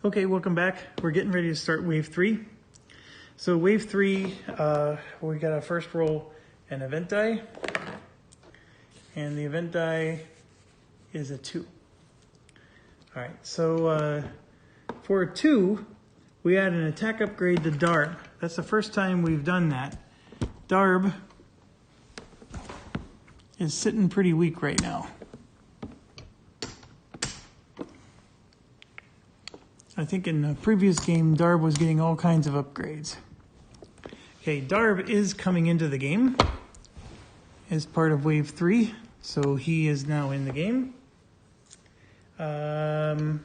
Okay, welcome back. We're getting ready to start wave 3. So wave 3, we got a first roll an event die, and the event die is a 2. All right, so for a 2, we add an attack upgrade to Darb. That's the first time we've done that. Darb is sitting pretty weak right now. I think in the previous game, Darb was getting all kinds of upgrades. Okay, Darb is coming into the game as part of Wave 3, so he is now in the game. And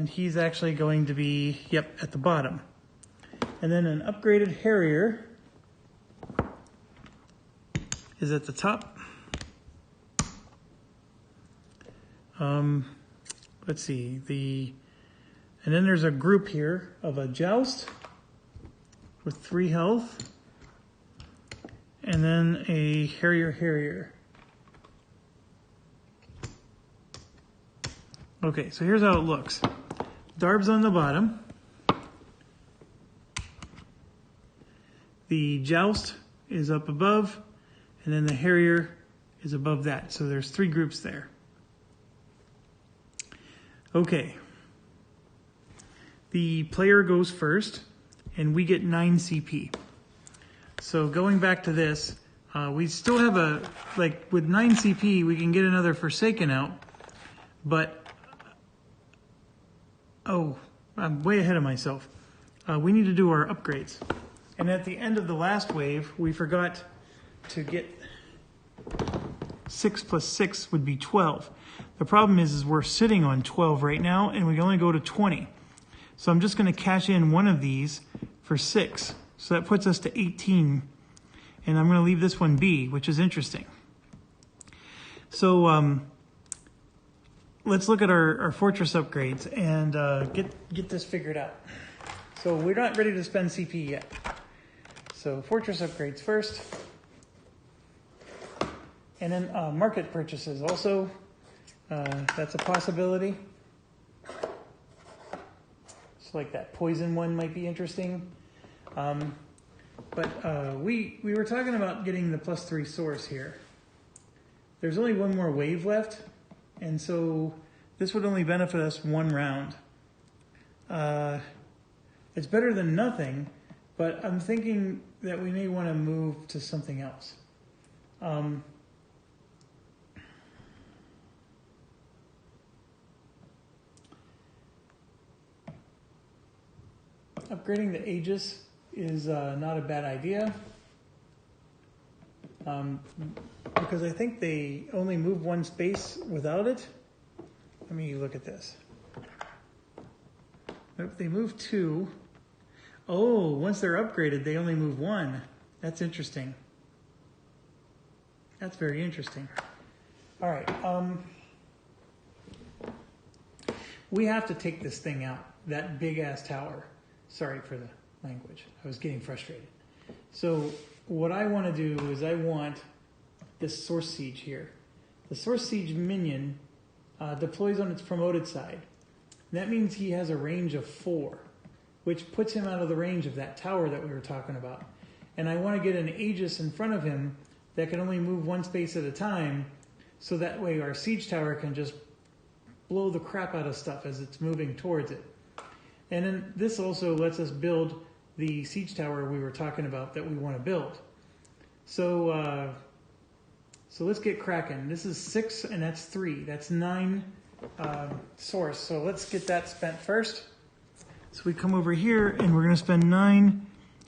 he's actually going to be, at the bottom. And then an upgraded Harrier is at the top. Let's see, and then there's a group here of a Joust with 3 health, and then a Harrier. Okay, so here's how it looks. Darb's on the bottom. The Joust is up above, and then the Harrier is above that. So there's 3 groups there. Okay, the player goes first, and we get 9 CP. So going back to this, we still have with 9 CP, we can get another Forsaken out, but, I'm way ahead of myself. We need to do our upgrades. And at the end of the last wave, we forgot to get 6 plus 6 would be 12. The problem is we're sitting on 12 right now, and we can only go to 20. So I'm just going to cash in one of these for 6. So that puts us to 18. And I'm going to leave this one be, which is interesting. So let's look at our fortress upgrades and get this figured out. So we're not ready to spend CP yet. So fortress upgrades first. And then market purchases also. That's a possibility. It's like that poison one might be interesting. But we were talking about getting the +3 source here. There's only one more wave left, and so this would only benefit us 1 round. It's better than nothing, but I'm thinking that we may want to move to something else. Upgrading the Aegis is not a bad idea, because I think they only move 1 space without it. Let me look at this. Nope, they move 2. Oh, once they're upgraded, they only move 1. That's interesting. That's very interesting. All right, we have to take this thing out, that big-ass tower. Sorry for the language. I was getting frustrated. So what I want to do is I want this Source Siege here. The Source Siege minion deploys on its promoted side. That means he has a range of 4, which puts him out of the range of that tower that we were talking about. And I want to get an Aegis in front of him that can only move 1 space at a time, so that way our siege tower can just blow the crap out of stuff as it's moving towards it. And then this also lets us build the siege tower we were talking about that we want to build. So so let's get cracking. This is 6 and that's 3. That's 9 source. So let's get that spent first. So we come over here and we're going to spend 9,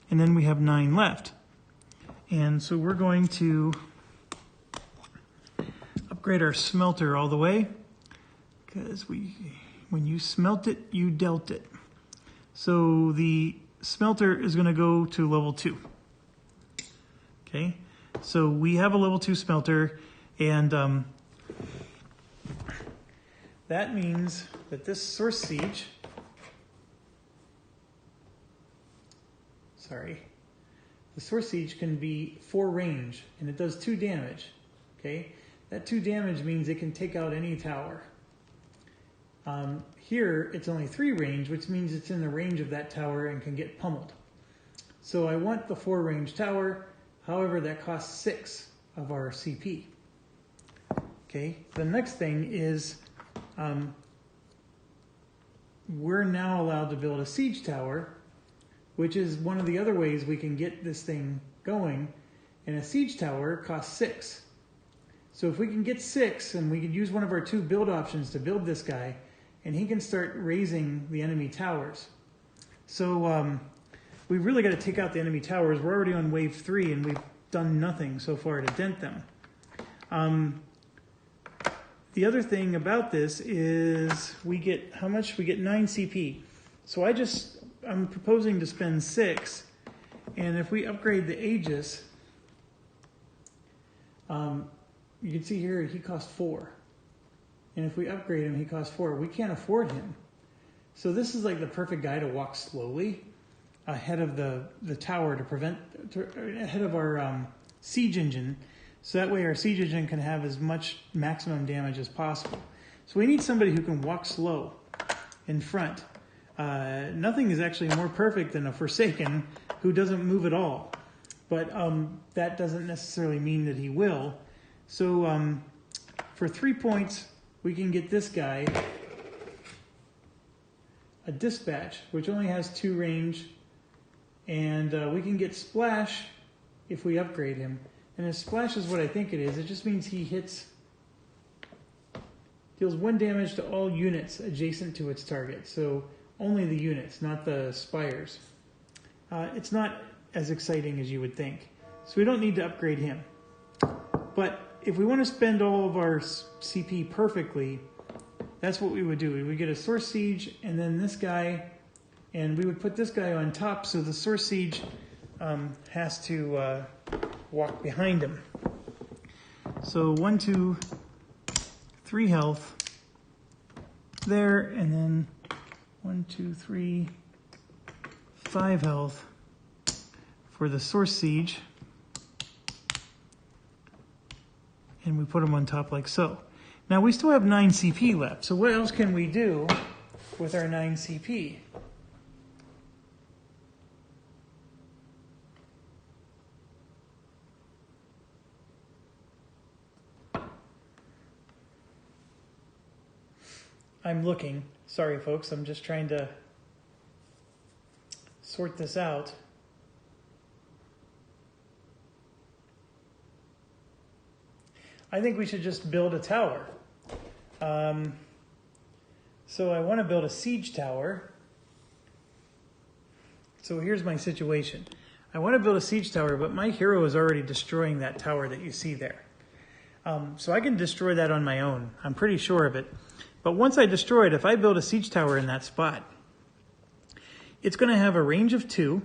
and then we have 9 left. And so we're going to upgrade our smelter all the way, because when you smelt it, you dealt it. So the smelter is going to go to level 2. Okay, so we have a level 2 smelter, and that means that this Source Siege, the Source Siege can be 4 range, and it does 2 damage. Okay, that 2 damage means it can take out any tower. Here, it's only 3 range, which means it's in the range of that tower and can get pummeled. So I want the 4 range tower, however, that costs 6 of our CP. Okay, the next thing is we're now allowed to build a siege tower, which is one of the other ways we can get this thing going. And a siege tower costs 6. So if we can get 6, and we could use one of our 2 build options to build this guy, and he can start raising the enemy towers. So we really got to take out the enemy towers. We're already on wave 3, and we've done nothing so far to dent them. The other thing about this is we get, how much? We get 9 CP. So I'm proposing to spend 6, and if we upgrade the Aegis, you can see here he costs 4. And if we upgrade him, he costs 4. We can't afford him. So this is like the perfect guy to walk slowly ahead of the tower ahead of our siege engine. So that way our siege engine can have as much maximum damage as possible. So we need somebody who can walk slow in front. Nothing is actually more perfect than a Forsaken who doesn't move at all. But that doesn't necessarily mean that he will. So for 3 points, we can get this guy a Dispatch, which only has 2 range. And we can get Splash if we upgrade him. And his Splash is what I think it is. It just means he deals 1 damage to all units adjacent to its target. So only the units, not the spires. It's not as exciting as you would think. So we don't need to upgrade him. But if we want to spend all of our CP perfectly, that's what we would do. We would get a Source Siege and then this guy, and we would put this guy on top so the Source Siege has to walk behind him. So 1, 2, 3 health there, and then 1, 2, 3, 5 health for the Source Siege. And we put them on top like so. Now we still have 9 CP left. So what else can we do with our 9 CP? I'm looking. Sorry, folks. I'm just trying to sort this out. I think we should just build a tower. So I want to build a siege tower. So here's my situation. I want to build a siege tower, but my hero is already destroying that tower that you see there. So I can destroy that on my own. I'm pretty sure of it. But once I destroy it, if I build a siege tower in that spot, it's going to have a range of 2.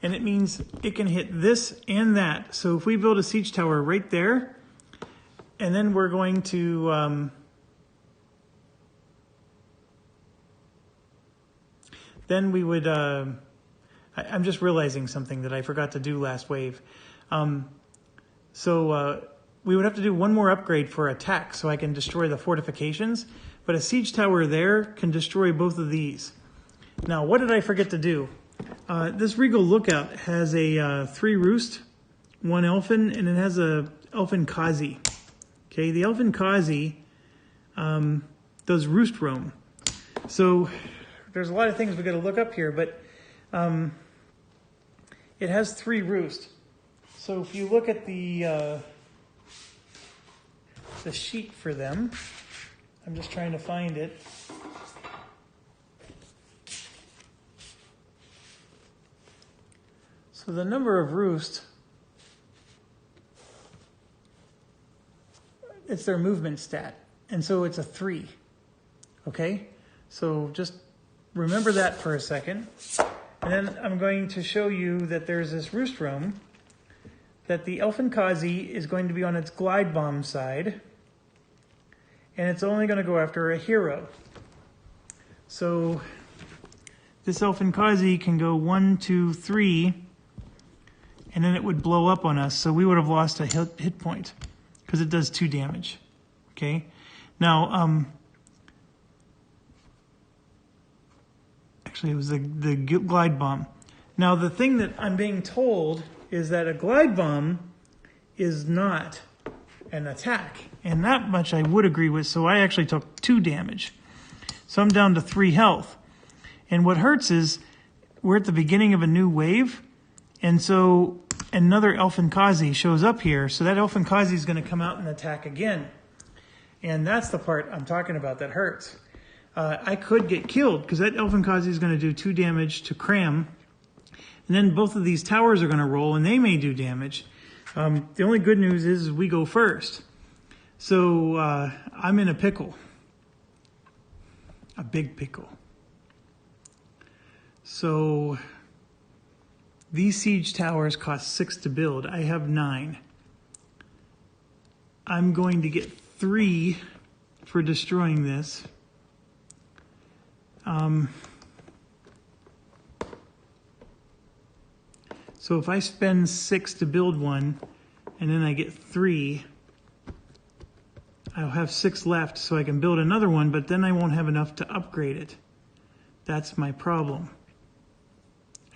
And it means it can hit this and that. So if we build a siege tower right there, and then we're going to, then we would, I'm just realizing something that I forgot to do last wave. We would have to do 1 more upgrade for attack so I can destroy the fortifications. But a siege tower there can destroy both of these. Now, what did I forget to do? This Regal Lookout has a 3 Roost, 1 Elfin, and it has a Elfin Kazi. Okay, the Elfin Kazi does Roost Roam. So there's a lot of things we got to look up here, but it has 3 Roost. So if you look at the sheet for them, I'm just trying to find it. So the number of roost, it's their movement stat. And so it's a 3. Okay? So just remember that for a second. And then I'm going to show you that there's this roost room that the Elfin Kazi is going to be on its glide bomb side. And it's only going to go after a hero. So this Elfin Kazi can go 1, 2, 3. And then it would blow up on us, so we would have lost a hit point because it does 2 damage. Okay. Now, Actually, it was the glide bomb. Now, the thing that I'm being told is that a glide bomb is not an attack. And that much I would agree with, so I actually took 2 damage. So I'm down to 3 health. And what hurts is we're at the beginning of a new wave, and so another Elfinkazi shows up here, so that Elfinkazi is going to come out and attack again. And that's the part I'm talking about that hurts. I could get killed, because that Elfinkazi is going to do 2 damage to Cram, and then both of these towers are going to roll, and they may do damage. The only good news is we go first. So I'm in a pickle. A big pickle. So these siege towers cost 6 to build. I have 9. I'm going to get 3 for destroying this. So if I spend 6 to build one, and then I get 3, I'll have 6 left so I can build another one, but then I won't have enough to upgrade it. That's my problem.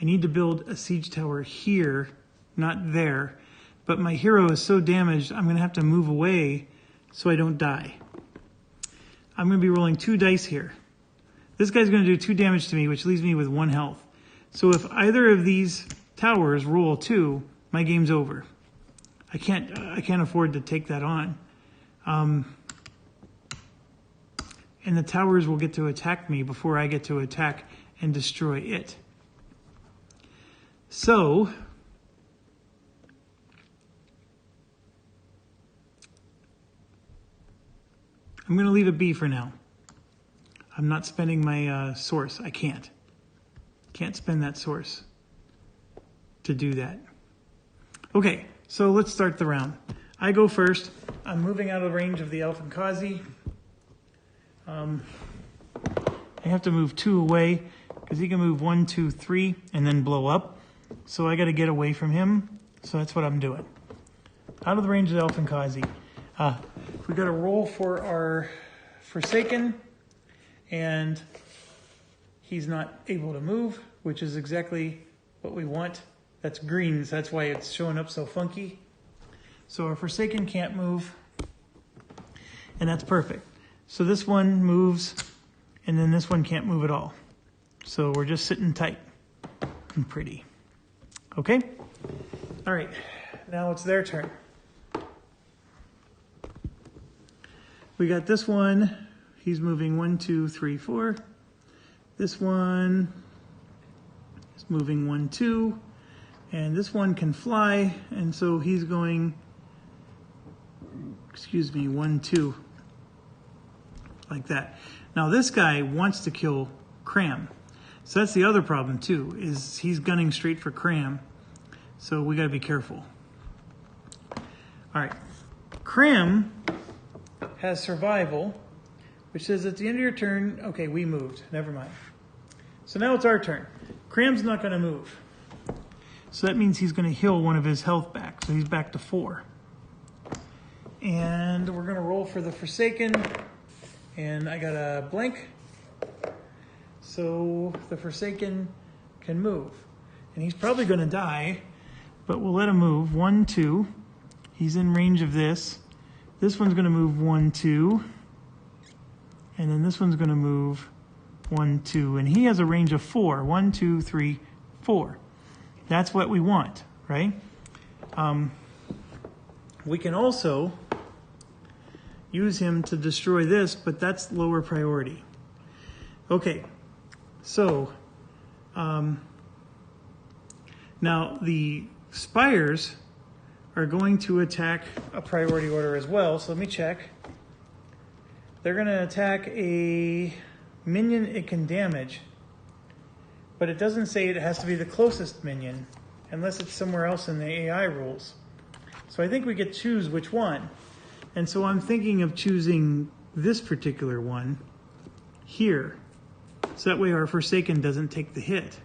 I need to build a siege tower here, not there, but my hero is so damaged I'm going to have to move away so I don't die. I'm going to be rolling 2 dice here. This guy's going to do 2 damage to me, which leaves me with 1 health. So if either of these towers roll 2, my game's over. I can't afford to take that on. And the towers will get to attack me before I get to attack and destroy it. So I'm going to leave it be for now. I'm not spending my source. I can't spend that source to do that. Okay, so let's start the round. I go first. I'm moving out of range of the Elfinkazi. I have to move 2 away because he can move 1, 2, 3 and then blow up. So I got to get away from him. So that's what I'm doing. Out of the range of the Elfinkazi. We got to roll for our Forsaken, and he's not able to move, which is exactly what we want. That's green, so that's why it's showing up so funky. So our Forsaken can't move, and that's perfect. So this one moves, and then this one can't move at all. So we're just sitting tight and pretty. Okay? All right, now it's their turn. We got this one. He's moving 1, 2, 3, 4. This one is moving 1, 2. And this one can fly, and so he's going, 1, 2. Like that. Now this guy wants to kill Cram. So that's the other problem too, is he's gunning straight for Cram. So we got to be careful. All right. Cram has survival, which says at the end of your turn, okay, we moved. Never mind. So now it's our turn. Cram's not going to move. So that means he's going to heal one of his health back. So he's back to 4. And we're going to roll for the Forsaken. And I got a blank. So the Forsaken can move. And he's probably going to die, but we'll let him move. 1, 2. He's in range of this. This one's going to move 1, 2. And then this one's going to move 1, 2. And he has a range of 4. 1, 2, 3, 4. That's what we want, right? We can also use him to destroy this, but that's lower priority. Okay, so now the spires are going to attack a priority order as well, so let me check. They're going to attack a minion it can damage, but it doesn't say it has to be the closest minion unless it's somewhere else in the AI rules. So I think we get to choose which one. And so I'm thinking of choosing this particular one here. So that way our Forsaken doesn't take the hit.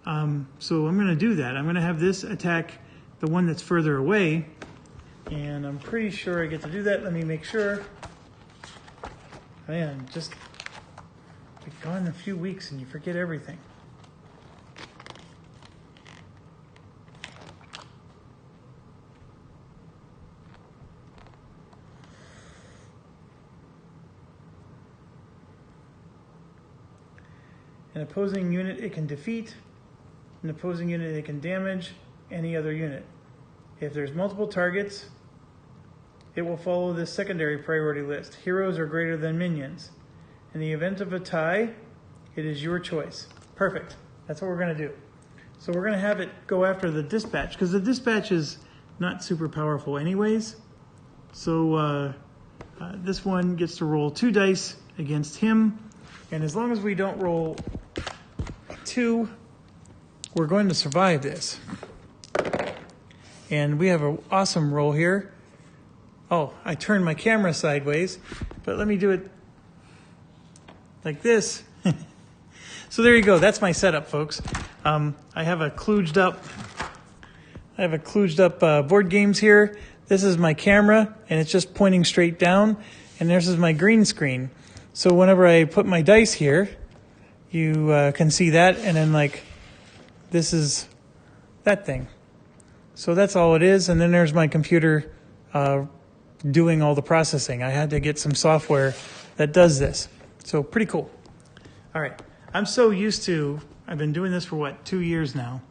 So I'm going to do that. I'm going to have this attack the one that's further away. And I'm pretty sure I get to do that. Let me make sure. Man, just Be gone a few weeks and you forget everything. An opposing unit it can defeat. An opposing unit it can damage any other unit. If there's multiple targets, it will follow this secondary priority list. Heroes are greater than minions. In the event of a tie, it is your choice. Perfect. That's what we're going to do. So we're going to have it go after the dispatch, because the dispatch is not super powerful anyways. So this one gets to roll 2 dice against him. And as long as we don't roll 2, we're going to survive this. And we have an awesome roll here. Oh, I turned my camera sideways, but let me do it like this. So there you go. That's my setup, folks. I have a kludged up board games here. This is my camera, and it's just pointing straight down. And this is my green screen. So whenever I put my dice here, you can see that, and then like this is that thing. So that's all it is, and then there's my computer doing all the processing. I had to get some software that does this. So pretty cool. All right, I'm so used to, I've been doing this for what, 2 years now,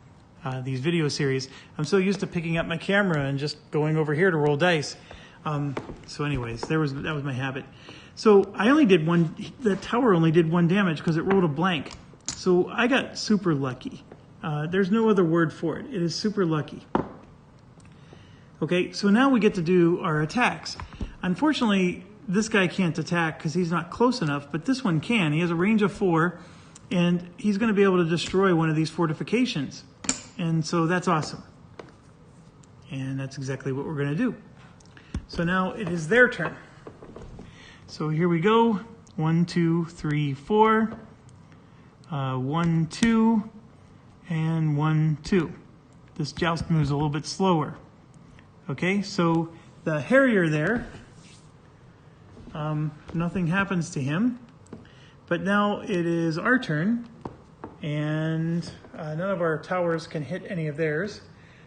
these video series. I'm so used to picking up my camera and just going over here to roll dice. So anyways, that was my habit. So I only did one, the tower only did 1 damage because it rolled a blank. So I got super lucky. There's no other word for it. It is super lucky. Okay, so now we get to do our attacks. Unfortunately, this guy can't attack because he's not close enough, but this one can. He has a range of 4, and he's going to be able to destroy one of these fortifications. And so that's awesome. And that's exactly what we're going to do. So now it is their turn. So here we go. 1, 2, 3, 4. 1, 2, and 1, 2. This joust moves a little bit slower. Okay, so the Harrier there, nothing happens to him. But now it is our turn, and none of our towers can hit any of theirs.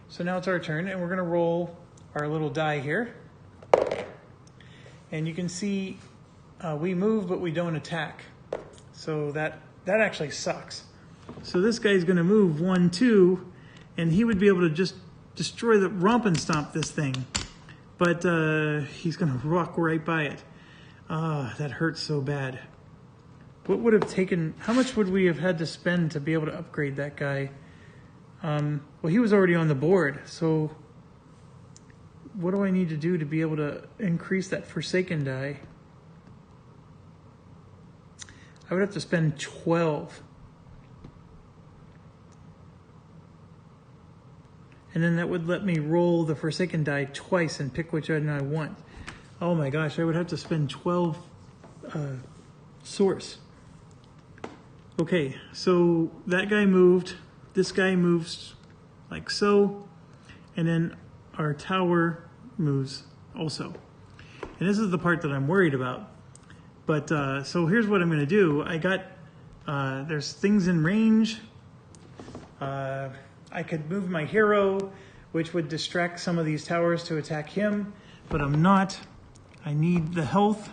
So now it's our turn, and we're going to roll our little die here. And you can see we move, but we don't attack. So that actually sucks. So this guy's going to move 1, 2, and he would be able to just destroy the romp and stomp this thing. But he's going to walk right by it. That hurts so bad. What would have taken, how much would we have had to spend to be able to upgrade that guy? Well, he was already on the board, so what do I need to do to be able to increase that Forsaken die? I would have to spend 12. And then that would let me roll the Forsaken die twice and pick which one I want. Oh my gosh, I would have to spend 12 source. Okay, so that guy moved. This guy moves like so. And then our tower moves also. And this is the part that I'm worried about. But so here's what I'm going to do. I got, there's things in range. I could move my hero, which would distract some of these towers to attack him, but I'm not. I need the health.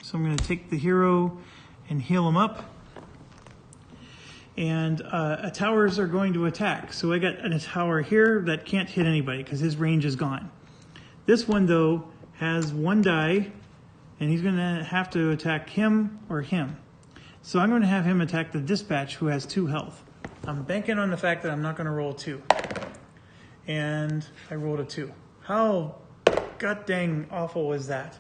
So I'm going to take the hero and heal him up. And towers are going to attack. So I got a tower here that can't hit anybody because his range is gone. This one, though, has 1 die, and he's going to have to attack him or him. So I'm going to have him attack the dispatch, who has 2 health. I'm banking on the fact that I'm not going to roll 2. And I rolled a 2. How god dang awful is that?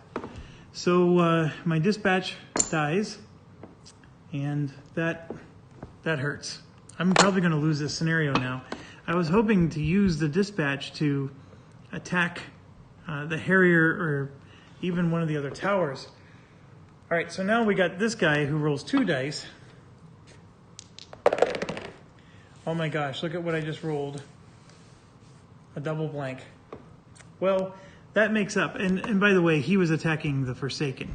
So my dispatch dies, and that hurts. I'm probably going to lose this scenario now. I was hoping to use the dispatch to attack the Harrier or even one of the other towers. All right, so now we got this guy who rolls 2 dice. Oh my gosh, look at what I just rolled. A double blank. Well, that makes up. And by the way, he was attacking the Forsaken.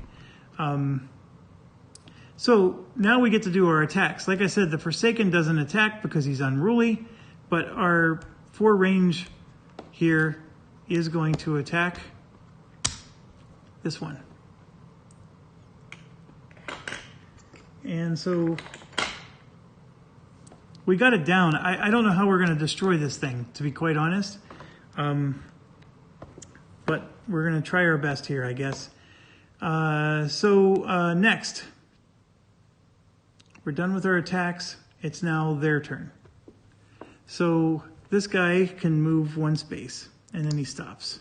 So now we get to do our attacks. Like I said, the Forsaken doesn't attack because he's unruly, but our 4 range here is going to attack this one. And so we got it down. I don't know how we're going to destroy this thing, to be quite honest. But we're going to try our best here, I guess. Next, we're done with our attacks. It's now their turn. So this guy can move 1 space, and then he stops.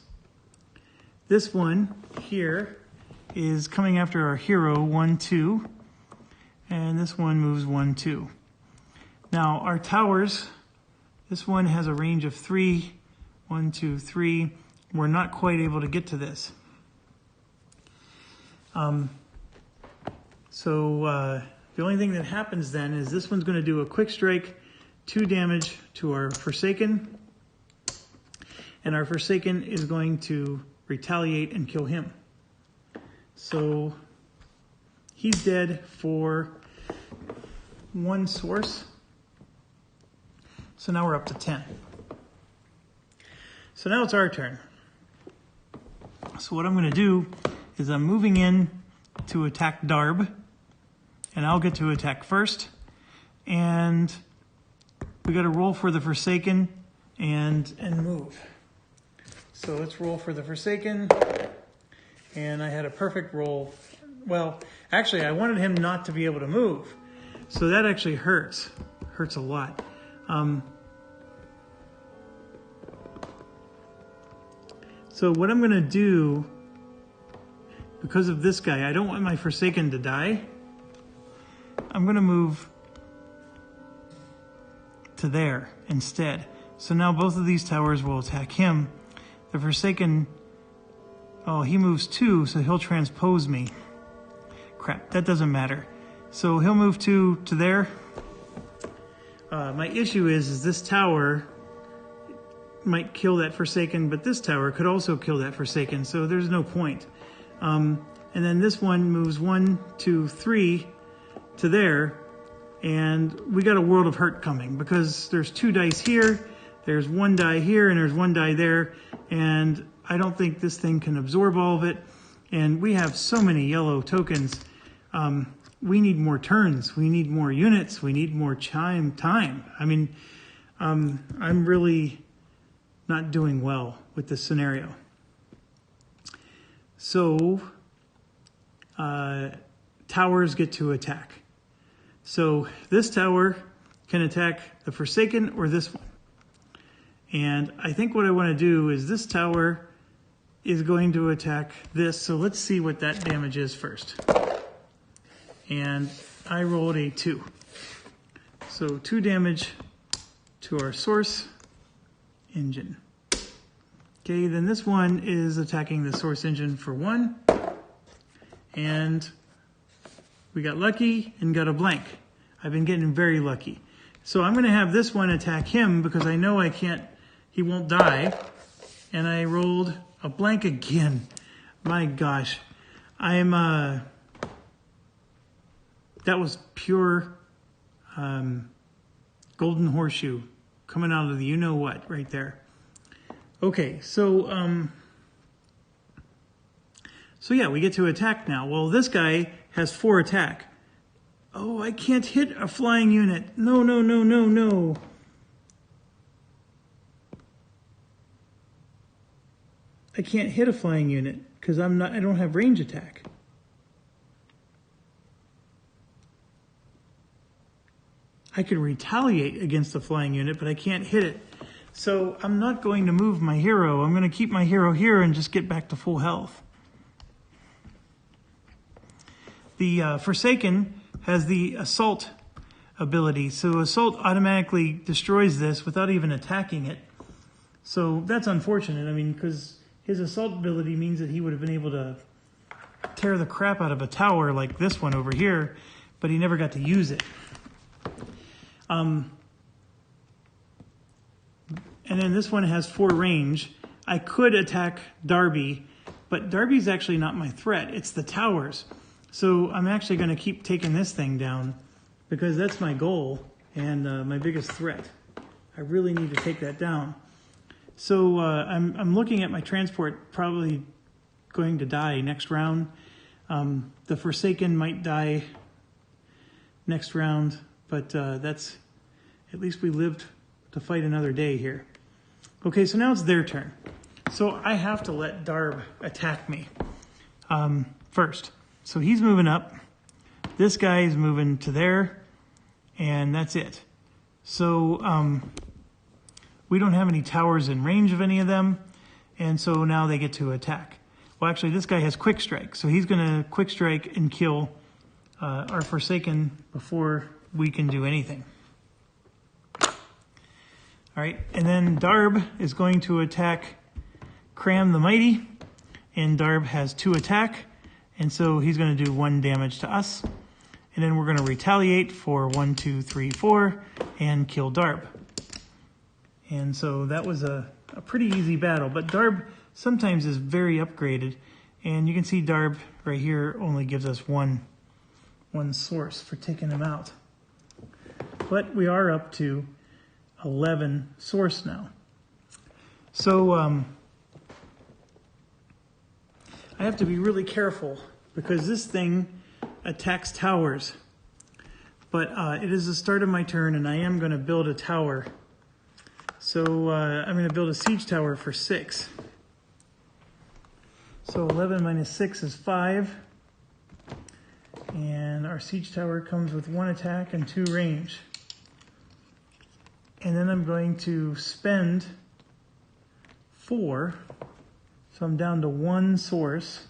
This one here is coming after our hero, 1, 2. And this one moves 1, 2. Now our towers, this one has a range of 3. 1, 2, 3. We're not quite able to get to this. The only thing that happens then is this one's going to do a quick strike, 2 damage to our Forsaken, and our Forsaken is going to retaliate and kill him. So he's dead for 1 source. So now we're up to 10. So now it's our turn. So what I'm going to do is I'm moving in to attack Darb, and I'll get to attack first. And we got to roll for the Forsaken and move. So let's roll for the Forsaken. And I had a perfect roll. Well, actually, I wanted him not to be able to move. So that actually hurts. Hurts a lot. So what I'm going to do, because of this guy, I don't want my Forsaken to die. I'm going to move to there instead. So now both of these towers will attack him. The Forsaken, oh, he moves 2, so he'll transpose me. Crap, that doesn't matter. So he'll move 2 to there. My issue is this tower might kill that Forsaken, but this tower could also kill that Forsaken, so there's no point. And then this one moves 1, 2, 3 to there, and we got a world of hurt coming because there's 2 dice here, there's 1 die here, and there's 1 die there, and I don't think this thing can absorb all of it. And we have so many yellow tokens. We need more turns, we need more units, we need more time. I mean, I'm really not doing well with this scenario. So, towers get to attack. So this tower can attack the Forsaken or this one. And I think what I want to do is this tower is going to attack this. So let's see what that damage is first. And I rolled a 2. So 2 damage to our source engine. Okay, then this one is attacking the source engine for 1. And we got lucky and got a blank. I've been getting very lucky. So I'm going to have this one attack him because I know I can't, he won't die. And I rolled a blank again. My gosh. I'm, that was pure golden horseshoe coming out of the you-know-what right there. Okay, so yeah, we get to attack now. Well, this guy has 4 attack. Oh, I can't hit a flying unit. No, no, no, no, no. I can't hit a flying unit because I don't have range attack. I can retaliate against the flying unit, but I can't hit it. So I'm not going to move my hero. I'm going to keep my hero here and just get back to full health. The Forsaken has the Assault ability. So Assault automatically destroys this without even attacking it. So that's unfortunate. I mean, because his Assault ability means that he would have been able to tear the crap out of a tower like this one over here, but he never got to use it. And then this one has 4 range. I could attack Darby, but Darby's actually not my threat. It's the towers. So I'm actually going to keep taking this thing down because that's my goal and my biggest threat. I really need to take that down. So I'm looking at my transport probably going to die next round. The Forsaken might die next round, but that's, at least we lived to fight another day here. Okay, so now it's their turn. So I have to let Darb attack me first. So he's moving up. This guy is moving to there, and that's it. So we don't have any towers in range of any of them, and so now they get to attack. Well, actually, this guy has quick strike, so he's going to quick strike and kill our Forsaken before we can do anything. All right, and then Darb is going to attack Cram the Mighty, and Darb has 2 attack, and so he's going to do 1 damage to us. And then we're going to retaliate for 1, 2, 3, 4, and kill Darb. And so that was a pretty easy battle, but Darb sometimes is very upgraded, and you can see Darb right here only gives us one source for taking him out. But we are up to 11 source now. So I have to be really careful because this thing attacks towers. But it is the start of my turn, and I am going to build a tower. So I'm going to build a siege tower for 6. So 11 minus 6 is 5. And our siege tower comes with 1 attack and 2 range. And then I'm going to spend 4. So I'm down to 1 source.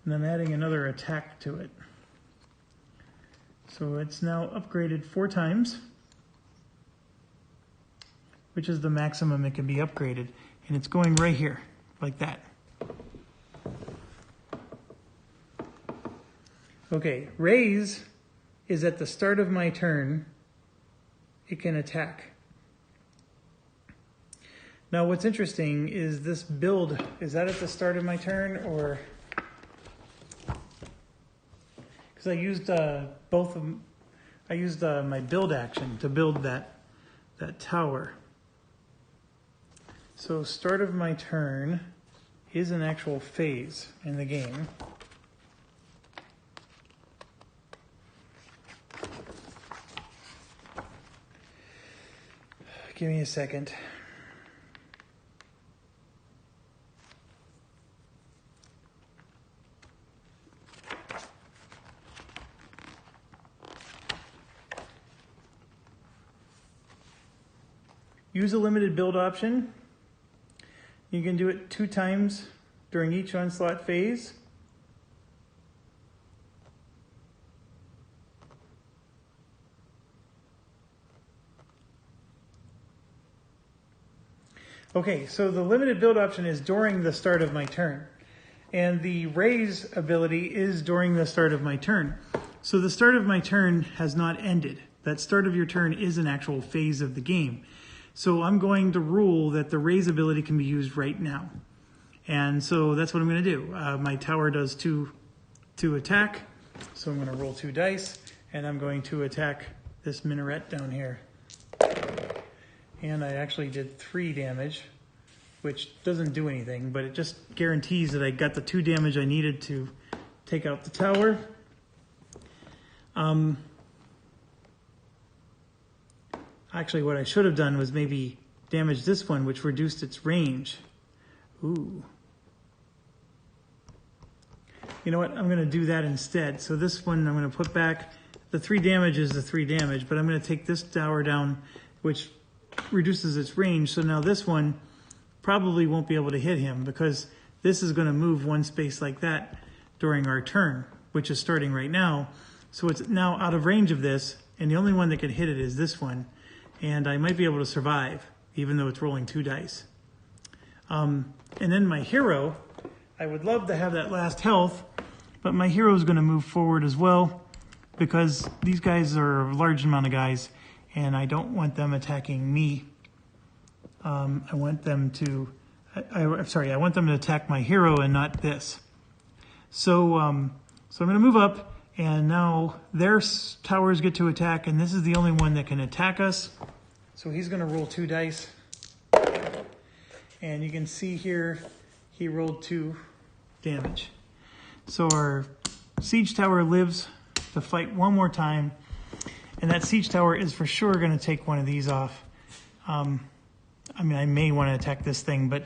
And I'm adding another attack to it. So it's now upgraded 4 times, which is the maximum it can be upgraded. And it's going right here, like that. Okay, raise is at the start of my turn. It can attack. Now what's interesting is this build, is that at the start of my turn or? Because I used both of them. I used my build action to build that tower. So start of my turn is an actual phase in the game. Give me a second. Use a limited build option. You can do it 2 times during each onslaught phase. Okay, so the limited build option is during the start of my turn. And the raise ability is during the start of my turn. So the start of my turn has not ended. That start of your turn is an actual phase of the game. So I'm going to rule that the raise ability can be used right now. And so that's what I'm going to do. My tower does 2 attack. So I'm going to roll 2 dice. And I'm going to attack this minaret down here. And I actually did 3 damage, which doesn't do anything, but it just guarantees that I got the 2 damage I needed to take out the tower. Actually, what I should have done was maybe damage this one, which reduced its range. Ooh. You know what? I'm going to do that instead. So this one I'm going to put back. The 3 damage is the 3 damage, but I'm going to take this tower down, which reduces its range. So now this one probably won't be able to hit him because this is going to move 1 space like that during our turn, which is starting right now. So it's now out of range of this, and the only one that can hit it is this one. And I might be able to survive, even though it's rolling 2 dice. And then my hero, I would love to have that last health, but my hero is going to move forward as well because these guys are a large amount of guys, and I don't want them attacking me. I want them to attack my hero and not this. So, so I'm going to move up, and now their towers get to attack, and this is the only one that can attack us. So he's going to roll 2 dice. And you can see here, he rolled 2 damage. So our siege tower lives to fight one more time. And that siege tower is for sure going to take one of these off. I mean, I may want to attack this thing, but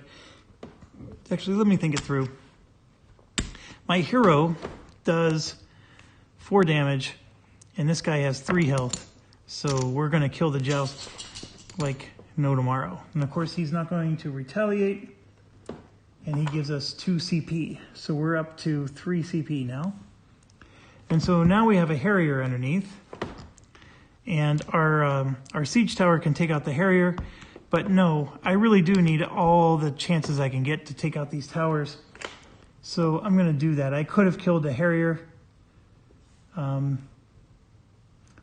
actually, let me think it through. My hero does 4 damage, and this guy has 3 health. So we're going to kill the joust like no tomorrow. And of course, he's not going to retaliate, and he gives us 2 CP. So we're up to 3 CP now. And so now we have a Harrier underneath. And our siege tower can take out the Harrier, but no, I really do need all the chances I can get to take out these towers. So I'm going to do that. I could have killed the Harrier. I'm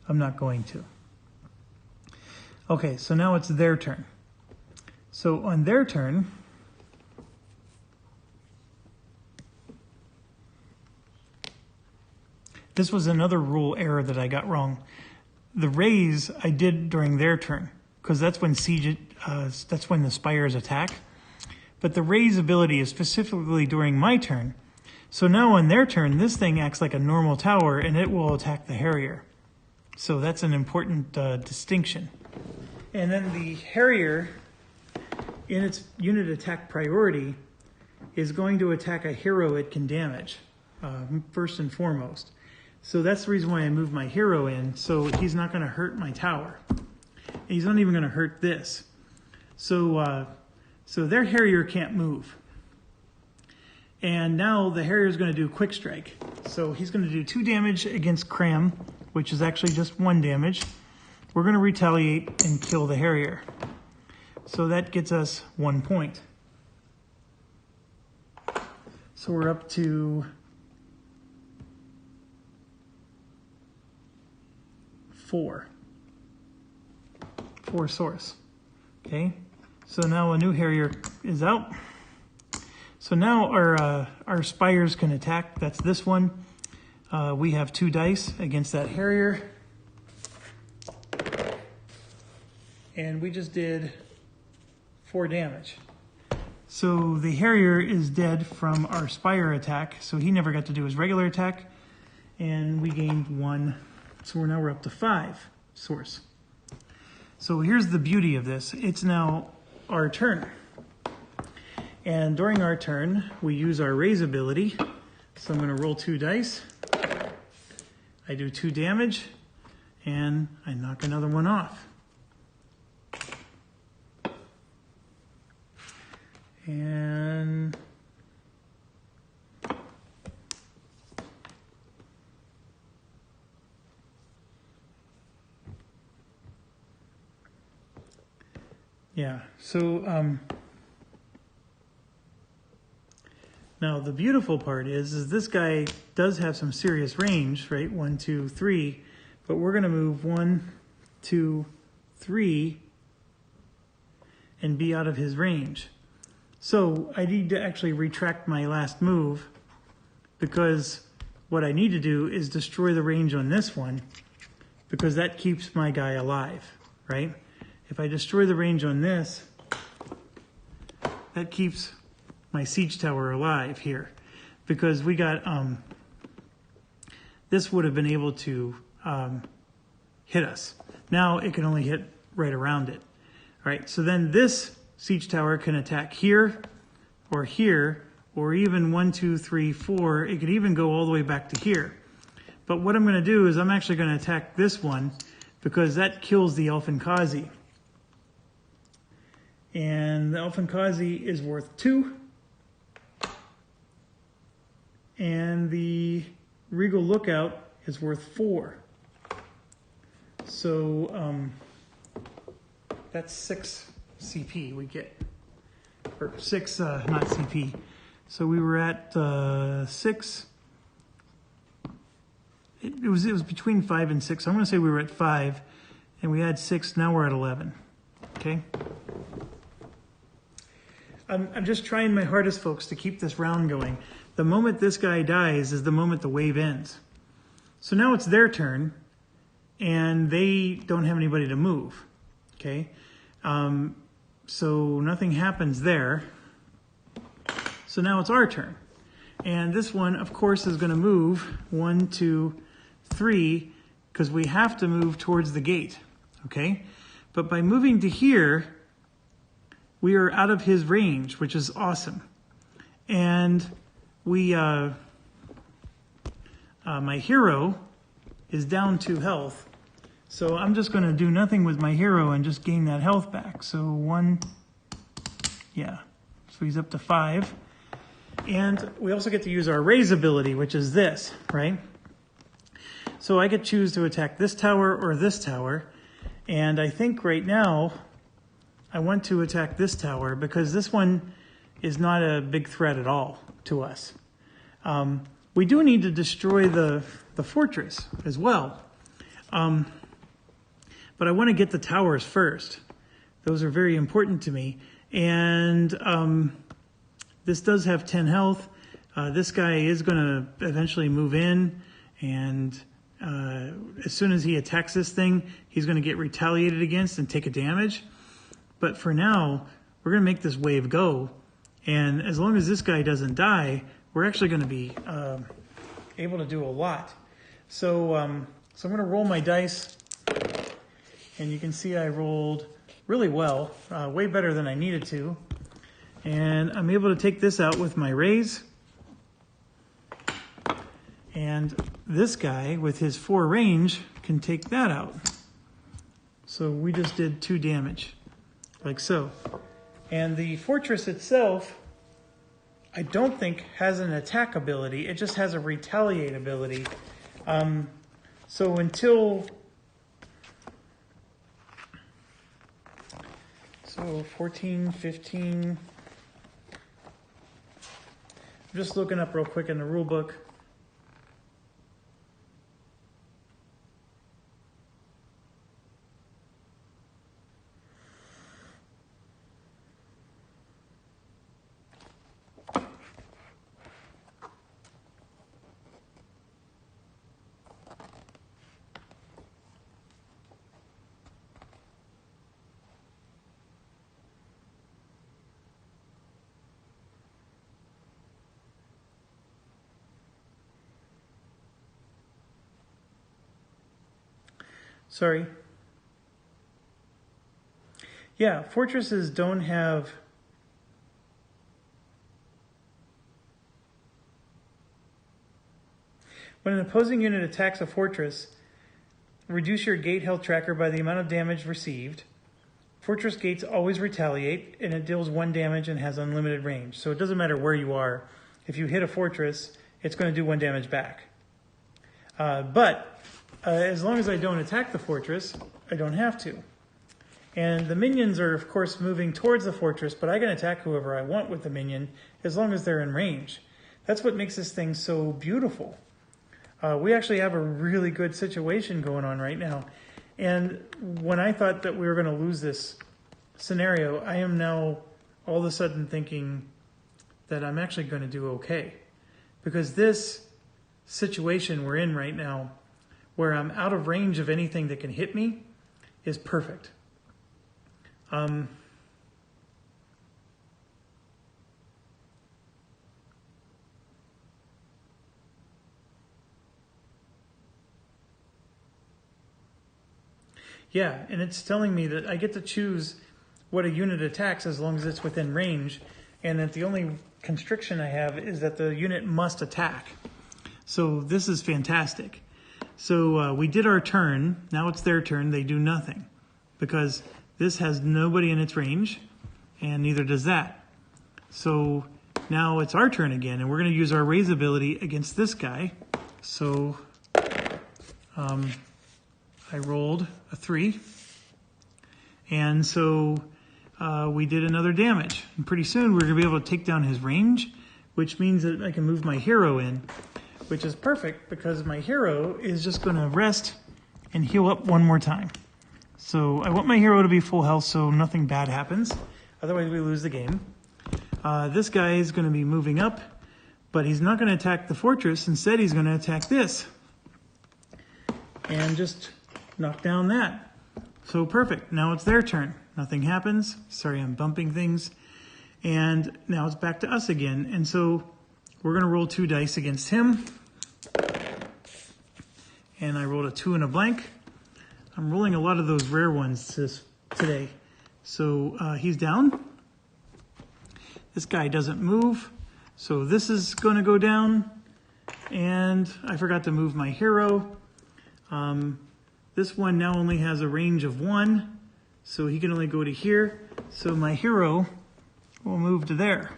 not going to. Okay, so now it's their turn. So on their turn, this was another rule error that I got wrong. The raise I did during their turn, because that's when that's when the spires attack. But the raise ability is specifically during my turn. So now on their turn, this thing acts like a normal tower, and it will attack the Harrier. So that's an important distinction. And then the Harrier, in its unit attack priority, is going to attack a hero it can damage, first and foremost. So that's the reason why I moved my hero in, so he's not going to hurt my tower. He's not even going to hurt this. So, so their Harrier can't move. And now the Harrier is going to do Quick Strike. So he's going to do 2 damage against Cram, which is actually just 1 damage. We're going to retaliate and kill the Harrier. So that gets us 1 point. So we're up to 4 source. Okay, so now a new Harrier is out. So now our spires can attack. That's this one. We have 2 dice against that Harrier. And we just did 4 damage. So the Harrier is dead from our spire attack, so he never got to do his regular attack. And we gained 1. So now we're up to 5 source. So here's the beauty of this. It's now our turn. And during our turn, we use our raise ability. So I'm going to roll 2 dice. I do 2 damage, and I knock another one off. And yeah, so now the beautiful part is this guy does have some serious range, right? 1, 2, 3, but we're going to move 1, 2, 3 and be out of his range. So I need to actually retract my last move, because what I need to do is destroy the range on this one, because that keeps my guy alive, right? If I destroy the range on this, that keeps my siege tower alive here, because we got, this would have been able to hit us. Now it can only hit right around it. All right, so then this siege tower can attack here, or even 1, 2, 3, 4. It could even go all the way back to here. But what I'm going to do is I'm actually going to attack this one, because that kills the Elfinkazi. And the Elfinkazi is worth 2. And the Regal Lookout is worth 4. So that's 6 CP we get. Or 6, not CP. So we were at 6. It was between 5 and 6. I'm going to say we were at 5, and we had 6. Now we're at 11. Okay. I'm just trying my hardest, folks, to keep this round going, the moment this guy dies is the moment the wave ends. So now it's their turn, and they don't have anybody to move, okay? So nothing happens there. So now it's our turn. And this one, of course, is going to move 1, 2, 3, because we have to move towards the gate, okay? But by moving to here, we are out of his range, which is awesome. And we, my hero is down 2 health. So I'm just going to do nothing with my hero and just gain that health back. So 1, yeah. So he's up to 5. And we also get to use our raise ability, which is this, right? So I could choose to attack this tower or this tower. And I think right now I want to attack this tower because this one is not a big threat at all to us. We do need to destroy the fortress as well. But I want to get the towers first. Those are very important to me. And this does have 10 health. This guy is going to eventually move in. And as soon as he attacks this thing, he's going to get retaliated against and take a damage. But for now, we're going to make this wave go. And as long as this guy doesn't die, we're actually going to be able to do a lot. So I'm going to roll my dice. And you can see I rolled really well, way better than I needed to. And I'm able to take this out with my raise. And this guy, with his 4 range, can take that out. So we just did 2 damage, like so. And the fortress itself, I don't think has an attack ability. It just has a retaliate ability. So until... So 14, 15... I'm just looking up real quick in the rule book. Sorry. Yeah, fortresses don't have... When an opposing unit attacks a fortress, reduce your gate health tracker by the amount of damage received. Fortress gates always retaliate, and it deals 1 damage and has unlimited range. So it doesn't matter where you are. If you hit a fortress, it's going to do 1 damage back. As long as I don't attack the fortress, I don't have to. And the minions are, of course, moving towards the fortress, but I can attack whoever I want with the minion as long as they're in range. That's what makes this thing so beautiful. We actually have a really good situation going on right now. And when I thought that we were going to lose this scenario, I am now all of a sudden thinking that I'm actually going to do okay. Because this situation we're in right now, where I'm out of range of anything that can hit me, is perfect. Yeah, and it's telling me that I get to choose what a unit attacks as long as it's within range, and that the only constriction I have is that the unit must attack. So this is fantastic. So we did our turn. Now it's their turn. They do nothing because this has nobody in its range, and neither does that. So now it's our turn again, and we're going to use our raise ability against this guy. So I rolled a 3, and so we did another damage. And pretty soon we're going to be able to take down his range, which means that I can move my hero in, which is perfect because my hero is just going to rest and heal up 1 more time. So I want my hero to be full health so nothing bad happens. Otherwise we lose the game. This guy is going to be moving up, But he's not going to attack the fortress. Instead, he's going to attack this. And just knock down that. So perfect. Now it's their turn. Nothing happens. Sorry, I'm bumping things. And now it's back to us again. And so we're going to roll 2 dice against him. And I rolled a 2 and a blank. I'm rolling a lot of those rare ones today. So he's down. This guy doesn't move. So this is going to go down. And I forgot to move my hero. This one now only has a range of 1. So he can only go to here. So my hero will move to there.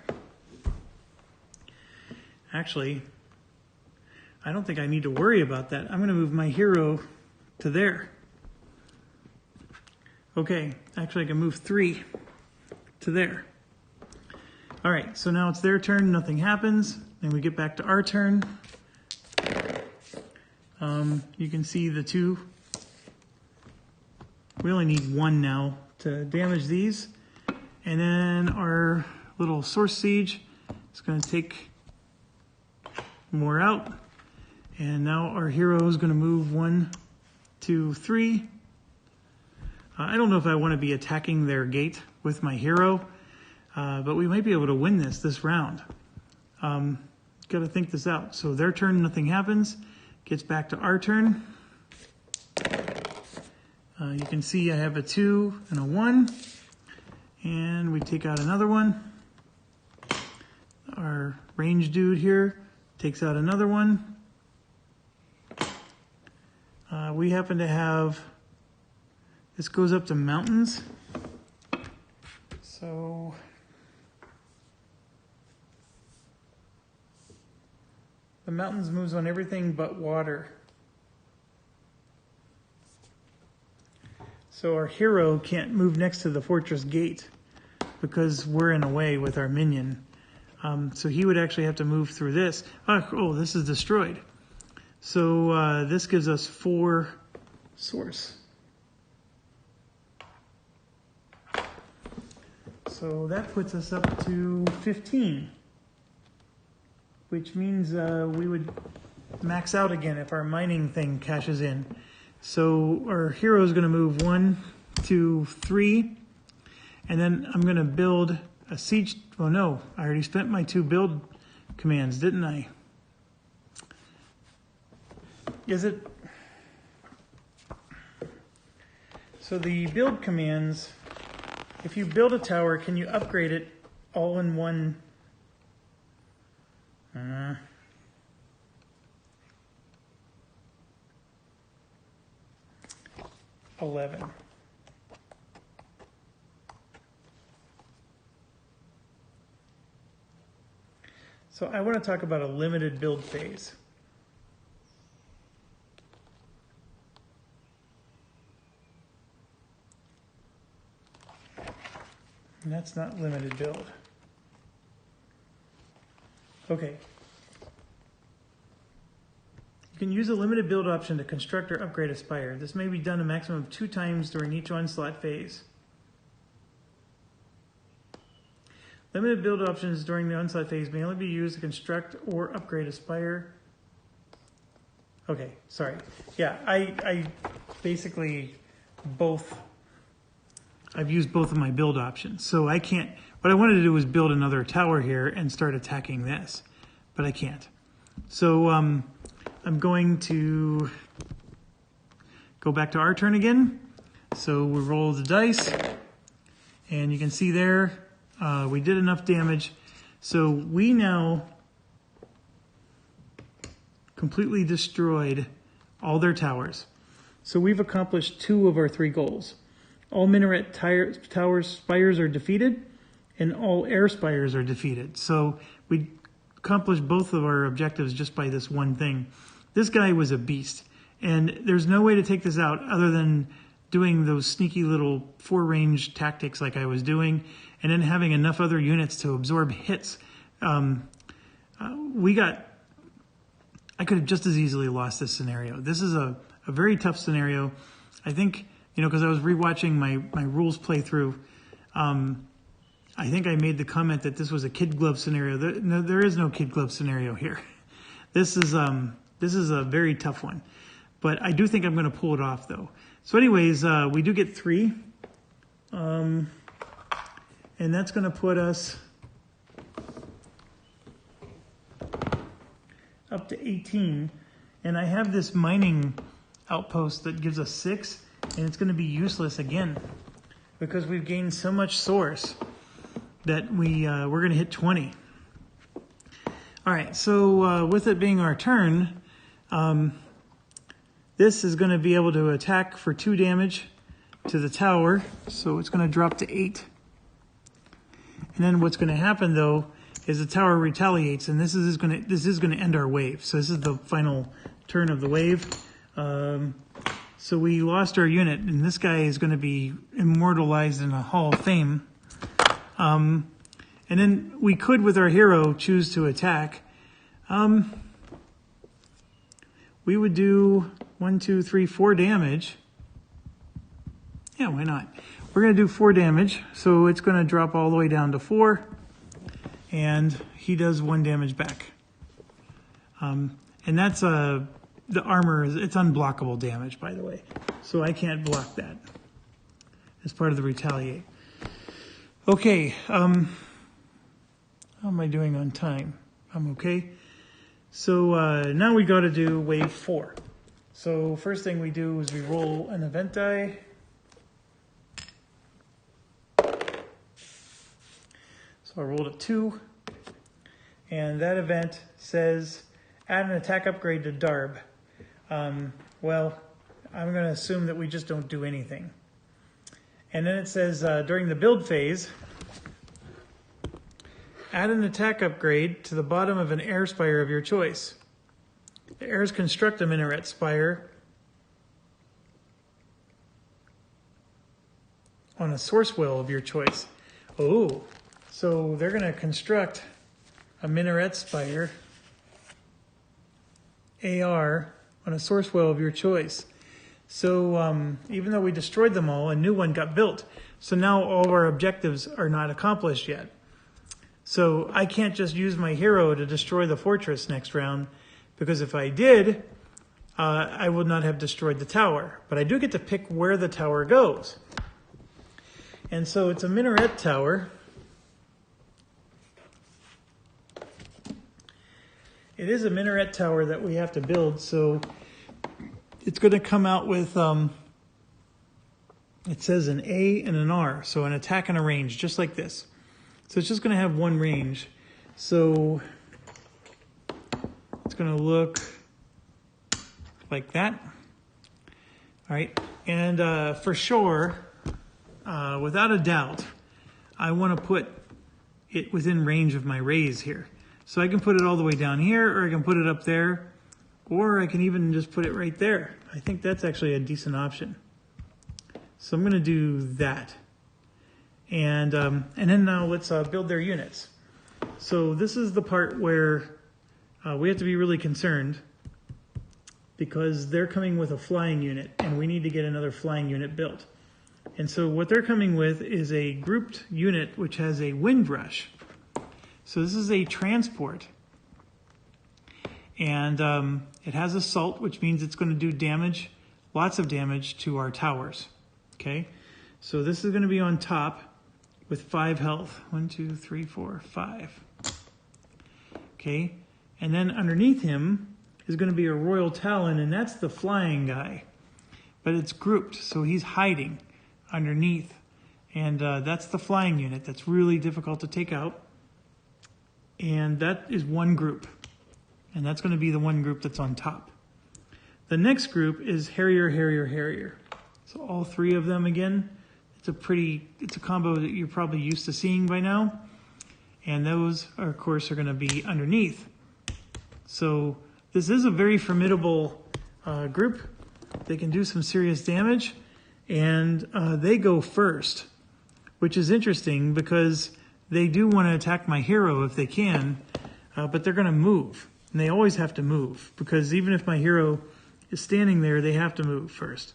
Actually, I don't think I need to worry about that. I'm going to move my hero to there. Okay, actually I can move 3 to there. All right, so now it's their turn, nothing happens. Then we get back to our turn. You can see the 2. We only need 1 now to damage these. And then our little source siege is going to take more out. And now our hero is going to move 1, 2, 3. I don't know if I want to be attacking their gate with my hero, but we might be able to win this round. Got to think this out. So their turn, nothing happens. Gets back to our turn. You can see I have a 2 and a 1. And we take out another one. Our range dude here takes out another one. We happen to have, this goes up to mountains. So the mountains moves on everything but water. So our hero can't move next to the fortress gate because we're in a way with our minion. So he would actually have to move through this. Oh, this is destroyed. So this gives us 4 source. So that puts us up to 15, which means we would max out again if our mining thing cashes in. So our hero is going to move 1, 2, 3, and then I'm going to build a siege. Oh no, I already spent my 2 build commands, didn't I? Is it? So the build commands, if you build a tower, can you upgrade it all in one? 11. So I want to talk about a limited build phase. And that's not limited build. Okay. You can use a limited build option to construct or upgrade a spire. This may be done a maximum of 2 times during each onslaught phase. Limited build options during the onslaught phase may only be used to construct or upgrade a spire. Okay, sorry. Yeah, I basically I've used both of my build options. So I can't, what I wanted to do was build another tower here and start attacking this, but I can't. So I'm going to go back to our turn again. So we roll the dice and you can see there, we did enough damage. So we now completely destroyed all their towers. So we've accomplished 2 of our 3 goals. All minaret towers spires are defeated, and all air spires are defeated. So we accomplished both of our objectives just by this one thing. This guy was a beast, and there's no way to take this out other than doing those sneaky little 4-range tactics like I was doing, and then having enough other units to absorb hits. I could have just as easily lost this scenario. This is a very tough scenario. I think, because I was rewatching my rules playthrough, I think I made the comment that this was a kid glove scenario. No, there is no kid glove scenario here. This is a very tough one, but I do think I'm going to pull it off though. So anyways, we do get 3, and that's going to put us up to 18. And I have this mining outpost that gives us 6, and it's going to be useless again because we've gained so much source that we're going to hit 20. All right, so with it being our turn, this is going to be able to attack for 2 damage to the tower, so it's going to drop to 8. And then what's going to happen though is the tower retaliates, and this is going to end our wave. So this is the final turn of the wave. So we lost our unit, and this guy is going to be immortalized in a Hall of Fame. And then we could, with our hero, choose to attack. We would do 1, 2, 3, 4 damage. Yeah, why not? We're going to do 4 damage, so it's going to drop all the way down to 4, and he does 1 damage back. And that's the armor, it's unblockable damage, by the way. So I can't block that as part of the retaliate. Okay, how am I doing on time? I'm okay. So now we got to do wave 4. So first thing we do is we roll an event die. So I rolled a 2, and that event says add an attack upgrade to Darb. Well, I'm going to assume that we just don't do anything. And then it says during the build phase, add an attack upgrade to the bottom of an air spire of your choice. The heirs construct a minaret spire on a source well of your choice. Oh, so they're going to construct a minaret spire AR on a source well of your choice. So even though we destroyed them all, a new one got built. So now all of our objectives are not accomplished yet. So I can't just use my hero to destroy the fortress next round, because if I did, I would not have destroyed the tower. But I do get to pick where the tower goes. And so it's a minaret tower. It is a minaret tower that we have to build, so it's going to come out with, it says an A and an R, so an attack and a range, just like this. So it's just going to have 1 range. So it's going to look like that. All right, and for sure, without a doubt, I want to put it within range of my raise here. So I can put it all the way down here, or I can put it up there, or I can even just put it right there. I think that's actually a decent option. So I'm going to do that. And then now let's build their units. So this is the part where we have to be really concerned, because they're coming with a flying unit, and we need to get another flying unit built. And so what they're coming with is a grouped unit which has a wind rush. So this is a transport, and it has assault, which means it's going to do damage, lots of damage to our towers. Okay, so this is going to be on top with 5 health. 1, 2, 3, 4, 5. Okay, and then underneath him is going to be a Royal Talon, and that's the flying guy, but it's grouped, so he's hiding underneath, and that's the flying unit that's really difficult to take out. And that is 1 group, and that's going to be the 1 group that's on top. The next group is Harrier, Harrier, Harrier. So all 3 of them again. It's a combo that you're probably used to seeing by now. And those, of course, are going to be underneath. So this is a very formidable group. They can do some serious damage, and they go first, which is interesting because they do want to attack my hero if they can, but they're going to move. And they always have to move, because even if my hero is standing there, they have to move first.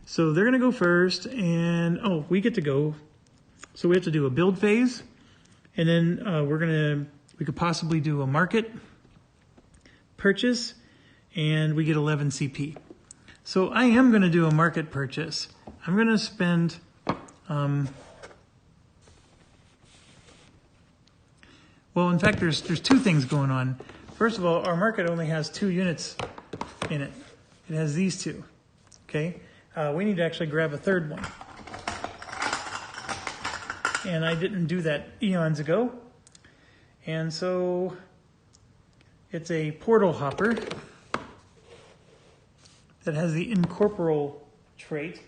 So they're going to go first, and oh, we get to go. So we have to do a build phase, And then we could possibly do a market purchase, and we get 11 CP. So I am going to do a market purchase. I'm going to spend, well, in fact, there's two things going on. First of all, our market only has 2 units in it. It has these 2, okay? We need to actually grab a third one. And I didn't do that eons ago. And so it's a portal hopper that has the incorporeal trait,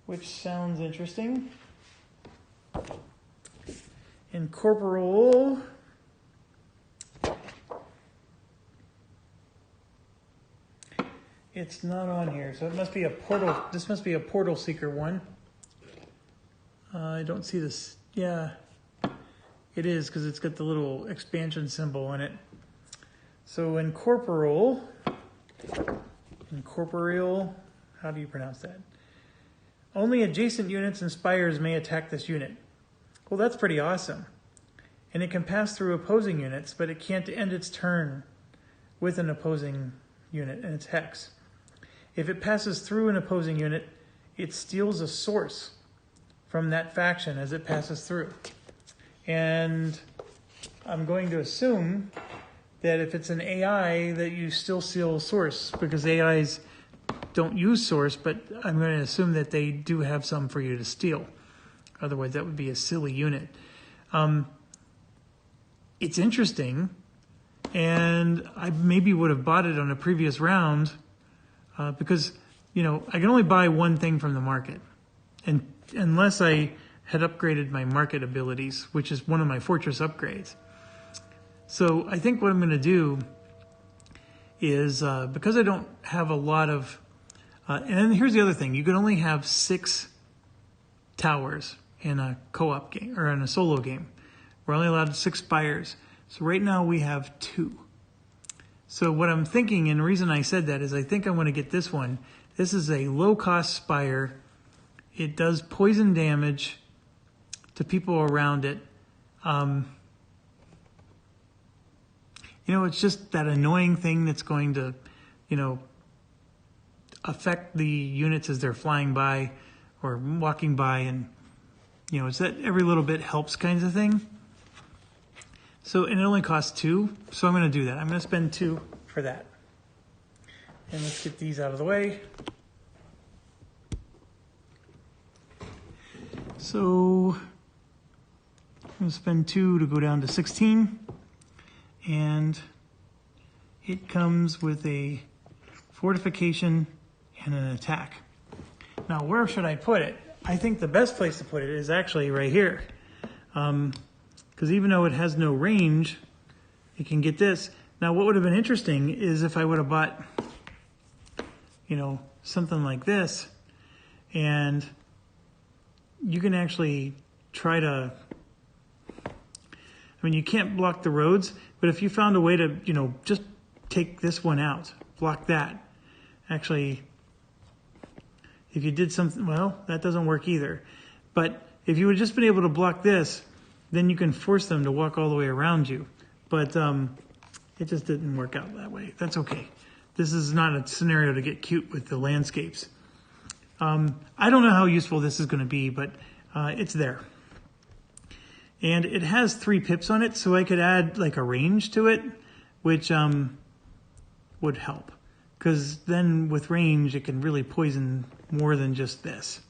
which sounds interesting. Incorporeal. It's not on here, so it must be a portal. This must be a portal seeker one. I don't see this. Yeah, it is, because it's got the little expansion symbol in it. So incorporeal, how do you pronounce that? Only adjacent units and spires may attack this unit. Well, that's pretty awesome. And it can pass through opposing units, but it can't end its turn with an opposing unit, and it's hex. If it passes through an opposing unit, it steals a source from that faction as it passes through. And I'm going to assume that if it's an AI, that you still steal a source, because AIs don't use source, but I'm going to assume that they do have some for you to steal. Otherwise, that would be a silly unit. It's interesting, and I maybe would have bought it on a previous round, because, you know, I can only buy one thing from the market, and unless I had upgraded my market abilities, which is one of my fortress upgrades. So I think what I'm going to do is, because I don't have a lot of, and then here's the other thing, you can only have 6 towers in a co-op game, or in a solo game. We're only allowed 6 spires. So right now we have 2. So what I'm thinking, and the reason I said that is I think I want to get this one. This is a low-cost spire. It does poison damage to people around it. You know, it's just that annoying thing that's going to, you know, affect the units as they're flying by or walking by, and, you know, it's that every little bit helps kinds of thing. So, and it only costs 2, so I'm going to do that. I'm going to spend 2 for that. And let's get these out of the way. So, I'm going to spend 2 to go down to 16. And it comes with a fortification and an attack. Now, where should I put it? I think the best place to put it is actually right here. Because even though it has no range, it can get this. Now, what would have been interesting is if I would have bought, you know, something like this, and you can actually try to, I mean, you can't block the roads, but if you found a way to, you know, just take this one out, block that. Actually, if you did something, well, that doesn't work either. But if you would just been able to block this, then you can force them to walk all the way around you. But it just didn't work out that way. That's okay. This is not a scenario to get cute with the landscapes. I don't know how useful this is going to be, but it's there. And it has 3 pips on it, so I could add like a range to it, which would help. Because then with range, it can really poison more than just this.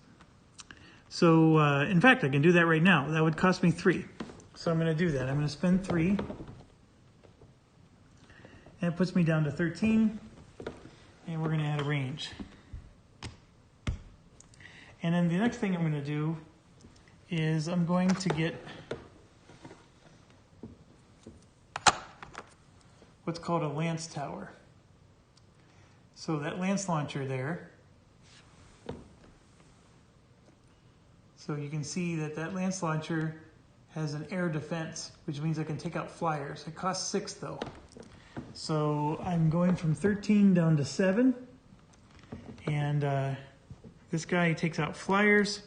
So, in fact, I can do that right now. That would cost me 3. So I'm going to do that. I'm going to spend 3. And it puts me down to 13. And we're going to add a range. And then the next thing I'm going to do is I'm going to get what's called a lance tower. So that lance launcher there, so you can see that that lance launcher has an air defense, which means I can take out flyers. It costs 6 though. So I'm going from 13 down to 7. And this guy takes out flyers.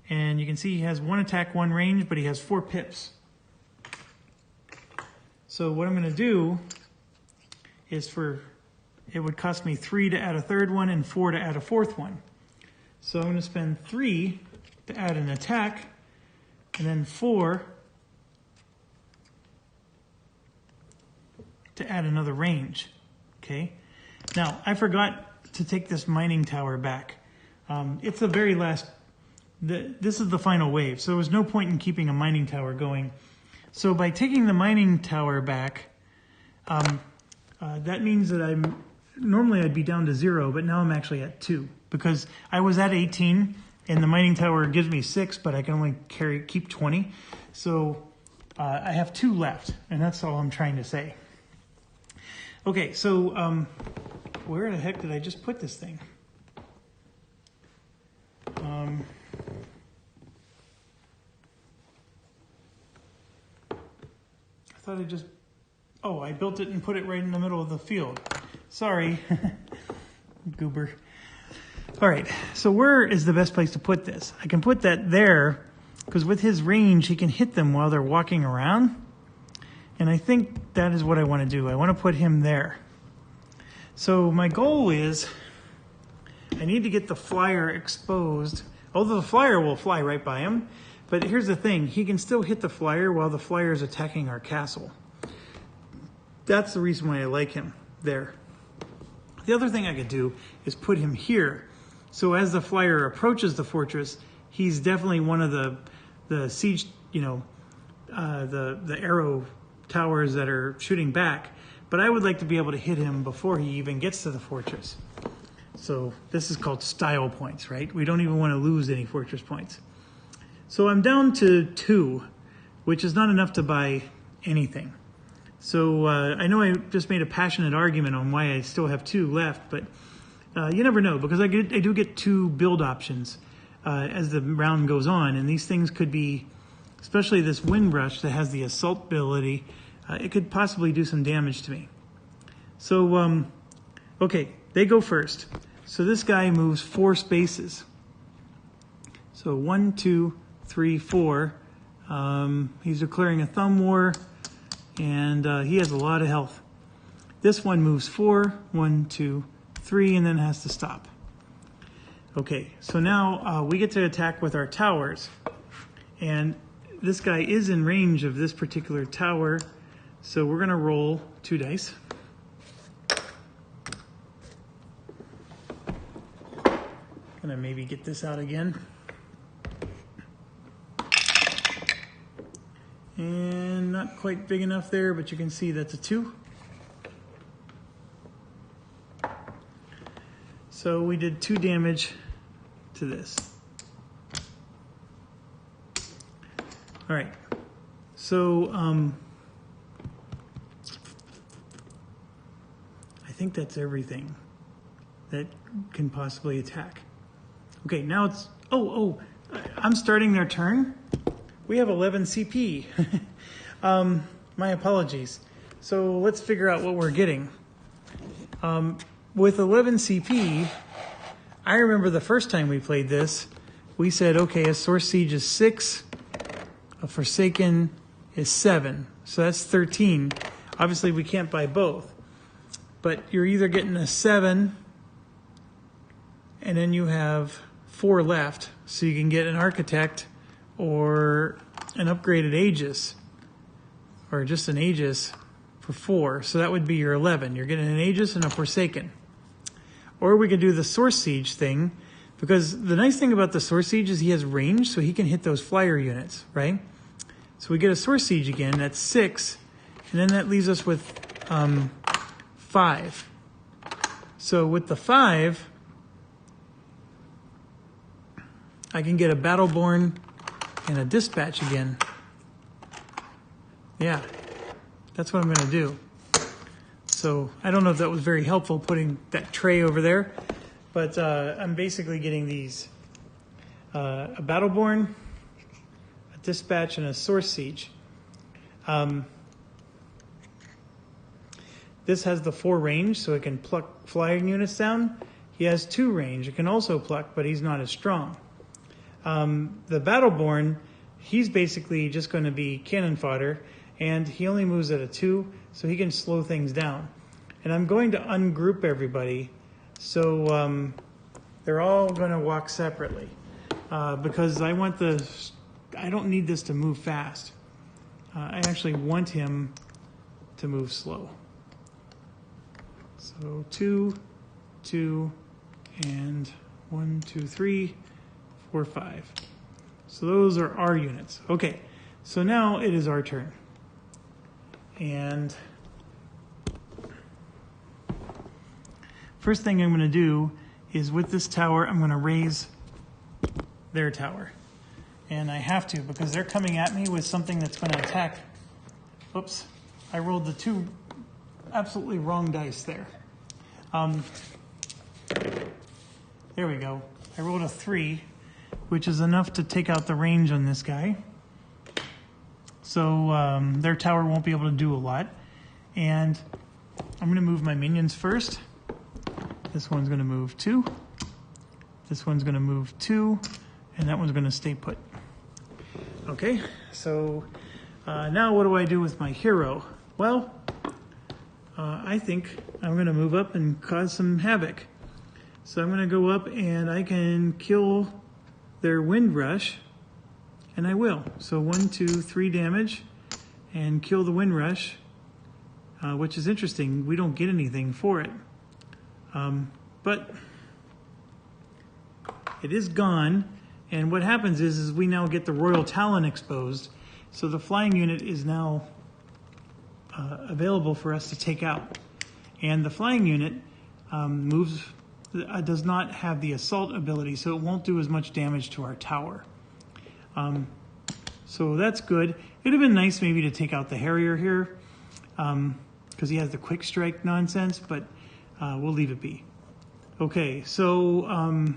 And you can see he has 1 attack, 1 range, but he has 4 pips. So what I'm going to do is it would cost me 3 to add a third one and 4 to add a fourth one. So I'm going to spend 3 to add an attack, and then 4 to add another range. Okay. Now I forgot to take this mining tower back. It's the very last. This is the final wave, so there was no point in keeping a mining tower going. So by taking the mining tower back, that means that normally I'd be down to 0, but now I'm actually at 2 because I was at 18 and the mining tower gives me 6, but I can only keep 20. So I have 2 left, and that's all I'm trying to say. Okay, so where the heck did I just put this thing? I thought I built it and put it right in the middle of the field. Sorry, goober. All right, so where is the best place to put this? I can put that there because with his range, he can hit them while they're walking around. And I think that is what I want to do. I want to put him there. So my goal is I need to get the flyer exposed. Although the flyer will fly right by him. But here's the thing. He can still hit the flyer while the flyer is attacking our castle. That's the reason why I like him there. The other thing I could do is put him here. So as the flyer approaches the fortress, he's definitely one of the siege, the arrow towers that are shooting back, but I would like to be able to hit him before he even gets to the fortress. So this is called style points, right? We don't even want to lose any fortress points. So I'm down to 2, which is not enough to buy anything. So I know I just made a passionate argument on why I still have 2 left, but you never know, because I do get 2 build options as the round goes on, and these things could be, especially this Windrush that has the assault ability, it could possibly do some damage to me. So, okay, they go first. So this guy moves 4 spaces. So 1, 2, 3, 4. He's declaring a thumb war, and he has a lot of health. This one moves 4, 1, 2, 3, and then has to stop. Okay, so now we get to attack with our towers, and this guy is in range of this particular tower, so we're going to roll 2 dice. Gonna maybe get this out again. And not quite big enough there, but you can see that's a 2. So we did 2 damage to this. All right, so I think that's everything that can possibly attack. Okay, now it's, I'm starting their turn. We have 11 CP. My apologies. So let's figure out what we're getting. With 11 CP, I remember the first time we played this, we said, okay, a Source Siege is 6, a Forsaken is 7, so that's 13. Obviously, we can't buy both, but you're either getting a 7, and then you have 4 left, so you can get an Architect or an upgraded Aegis, or just an Aegis for 4, so that would be your 11. You're getting an Aegis and a Forsaken. Or we could do the Source Siege thing, because the nice thing about the Source Siege is he has range, so he can hit those flyer units, right? So we get a Source Siege again, that's 6, and then that leaves us with 5. So with the 5, I can get a Battleborn and a Dispatch again. Yeah, that's what I'm going to do. So I don't know if that was very helpful putting that tray over there, but I'm basically getting these, a Battleborn, a Dispatch, and a Source Siege. This has the 4 range, so it can pluck flying units down. He has 2 range. It can also pluck, but he's not as strong. The Battleborn, he's basically just going to be cannon fodder, and he only moves at a 2, so he can slow things down. And I'm going to ungroup everybody, so they're all going to walk separately because I don't need this to move fast. I actually want him to move slow. So 2, 2, and 1, 2, 3, 4, 5. So those are our units. Okay, so now it is our turn. And first thing I'm going to do is with this tower, I'm going to raise their tower. And I have to because they're coming at me with something that's going to attack. Oops, I rolled the 2 absolutely wrong dice there. There we go. I rolled a 3, which is enough to take out the range on this guy. So their tower won't be able to do a lot. And I'm going to move my minions first. This one's going to move 2. This one's going to move 2. And that one's going to stay put. Okay, so now what do I do with my hero? Well, I think I'm going to move up and cause some havoc. So I'm going to go up and I can kill their wind rush, and I will. So 1, 2, 3 damage and kill the wind rush, which is interesting. We don't get anything for it. But it is gone, and what happens is we now get the Royal Talon exposed, so the flying unit is now available for us to take out. And the flying unit does not have the assault ability, so it won't do as much damage to our tower. So that's good. It would have been nice maybe to take out the Harrier here, because he has the quick strike nonsense, but we'll leave it be. Okay, so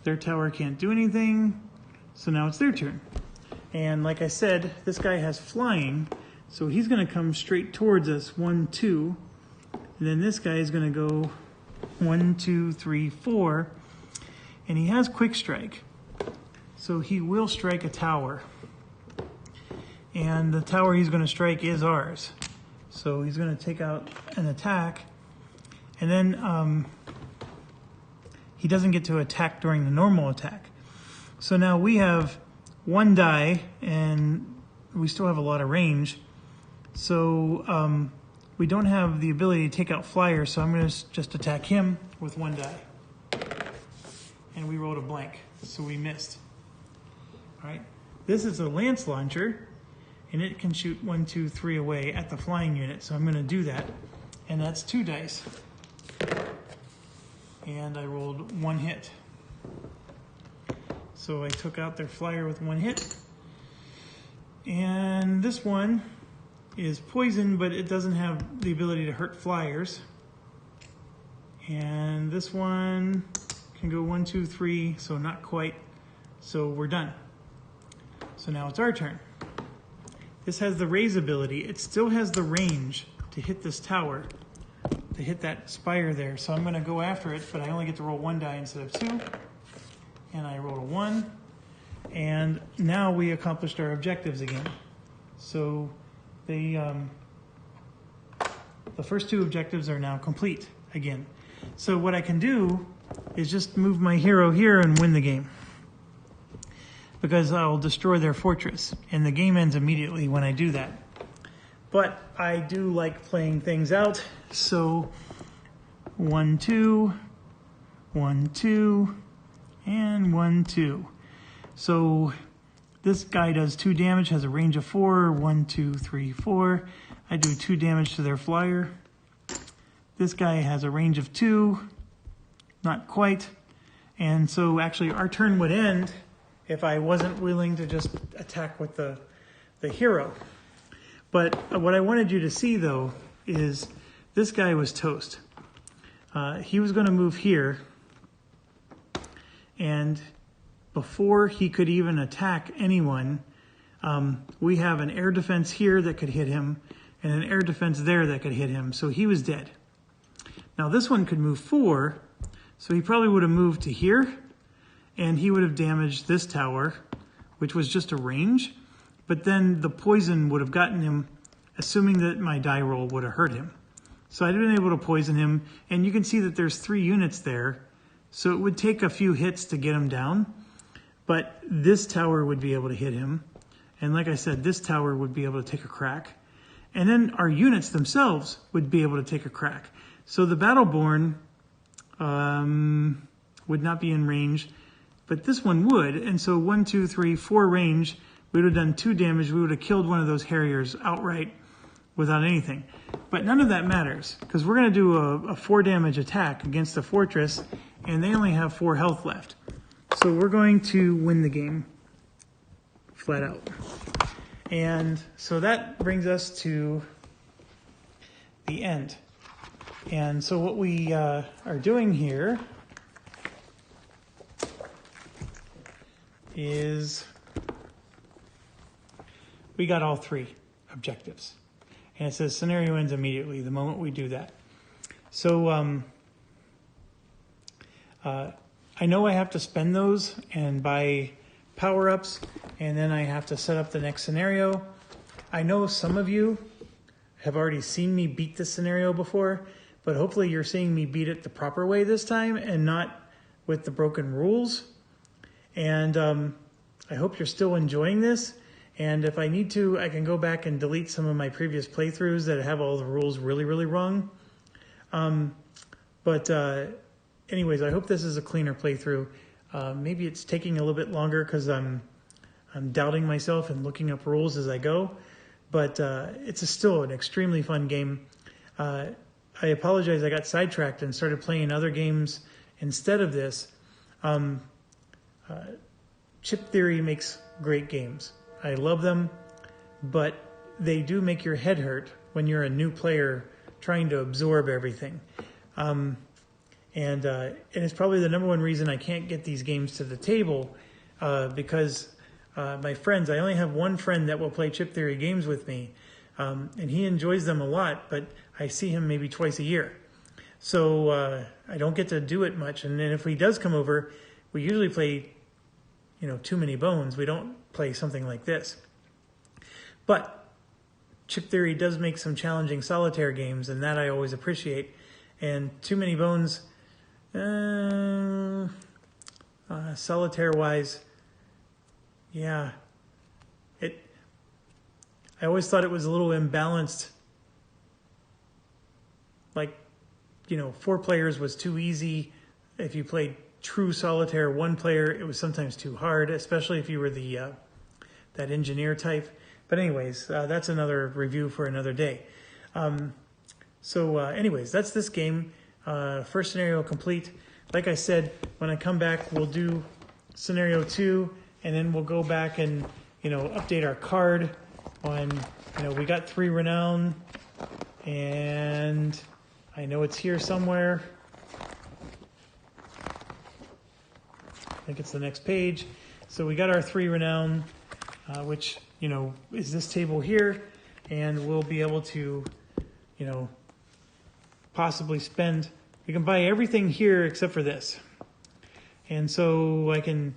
their tower can't do anything, so now it's their turn. And like I said, this guy has flying, so he's going to come straight towards us, 1, 2, and then this guy is going to go 1, 2, 3, 4, and he has quick strike, so he will strike a tower, and the tower he's going to strike is ours. So he's going to take out an attack, and then he doesn't get to attack during the normal attack. So now we have 1 die, and we still have a lot of range. So we don't have the ability to take out flyers, so I'm going to just attack him with 1 die. And we rolled a blank, so we missed. All right, this is a lance launcher, and it can shoot 1, 2, 3 away at the flying unit, so I'm going to do that. And that's 2 dice. And I rolled 1 hit. So I took out their flyer with 1 hit. And this one is poison, but it doesn't have the ability to hurt flyers. And this one can go 1, 2, 3, so not quite. So we're done. So now it's our turn. This has the raise ability. It still has the range to hit this tower, to hit that spire there. So I'm going to go after it, but I only get to roll 1 die instead of 2. And I rolled a 1. And now we accomplished our objectives again. So the first 2 objectives are now complete again. So what I can do is just move my hero here and win the game, because I'll destroy their fortress, and the game ends immediately when I do that. But I do like playing things out, so 1, 2, 1, 2, and 1, 2. So this guy does 2 damage, has a range of 4, 1, 2, 3, 4. I do 2 damage to their flyer. This guy has a range of 2, not quite. And so actually our turn would end if I wasn't willing to just attack with the hero. But what I wanted you to see, though, is this guy was toast. He was going to move here, and before he could even attack anyone, we have an air defense here that could hit him, and an air defense there that could hit him, so he was dead. Now this one could move 4, so he probably would have moved to here, and he would have damaged this tower which was just a range, but then the poison would have gotten him, assuming that my die roll would have hurt him. So I'd been able to poison him, and you can see that there's 3 units there, so it would take a few hits to get him down, but this tower would be able to hit him, and like I said, this tower would be able to take a crack, and then our units themselves would be able to take a crack. So the Battleborn would not be in range, but this one would, and so 1, 2, 3, 4 range, we would have done 2 damage, we would have killed one of those Harriers outright without anything. But none of that matters, because we're going to do a 4 damage attack against the fortress, and they only have 4 health left. So we're going to win the game, flat out. And so that brings us to the end. And so what we are doing here is we got all 3 objectives. And it says scenario ends immediately the moment we do that. So I know I have to spend those and buy power-ups, and then I have to set up the next scenario. I know some of you have already seen me beat this scenario before, but hopefully you're seeing me beat it the proper way this time and not with the broken rules. And I hope you're still enjoying this. And if I need to, I can go back and delete some of my previous playthroughs that have all the rules really, really wrong. Anyways, I hope this is a cleaner playthrough. Maybe it's taking a little bit longer because I'm doubting myself and looking up rules as I go. But it's still an extremely fun game. I apologize, I got sidetracked and started playing other games instead of this. Chip Theory makes great games. I love them, but they do make your head hurt when you're a new player trying to absorb everything. And it's probably the #1 reason I can't get these games to the table, because my friends, I only have one friend that will play Chip Theory games with me, and he enjoys them a lot, but I see him maybe twice a year. So I don't get to do it much, and then if he does come over, we usually play, Too Many Bones. We don't play something like this. But Chip Theory does make some challenging solitaire games, and that I always appreciate. And Too Many Bones, solitaire-wise, yeah, I always thought it was a little imbalanced. Like, 4 players was too easy. If you played true solitaire 1 player, it was sometimes too hard, especially if you were the that engineer type. But anyways, that's another review for another day. Anyways, that's this game. First scenario complete. Like I said, when I come back, we'll do scenario 2, and then we'll go back and update our card on. We got 3 renown, and I know it's here somewhere. I think it's the next page. So we got our 3 renown, which, is this table here. And we'll be able to, possibly spend, we can buy everything here except for this. And so I can,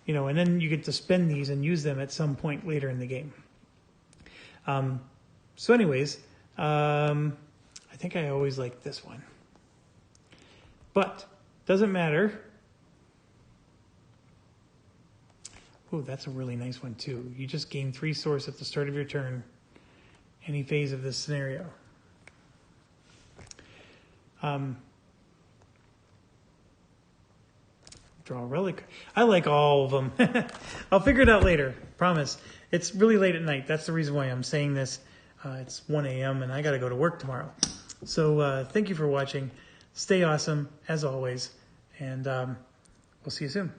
and then you get to spend these and use them at some point later in the game. So anyways, I think I always like this one. But doesn't matter. Oh, that's a really nice one too. You just gain 3 source at the start of your turn, any phase of this scenario. Draw a relic. I like all of them. I'll figure it out later, promise. It's really late at night. That's the reason why I'm saying this. It's 1 a.m. and I got to go to work tomorrow. So thank you for watching. Stay awesome, as always, and we'll see you soon.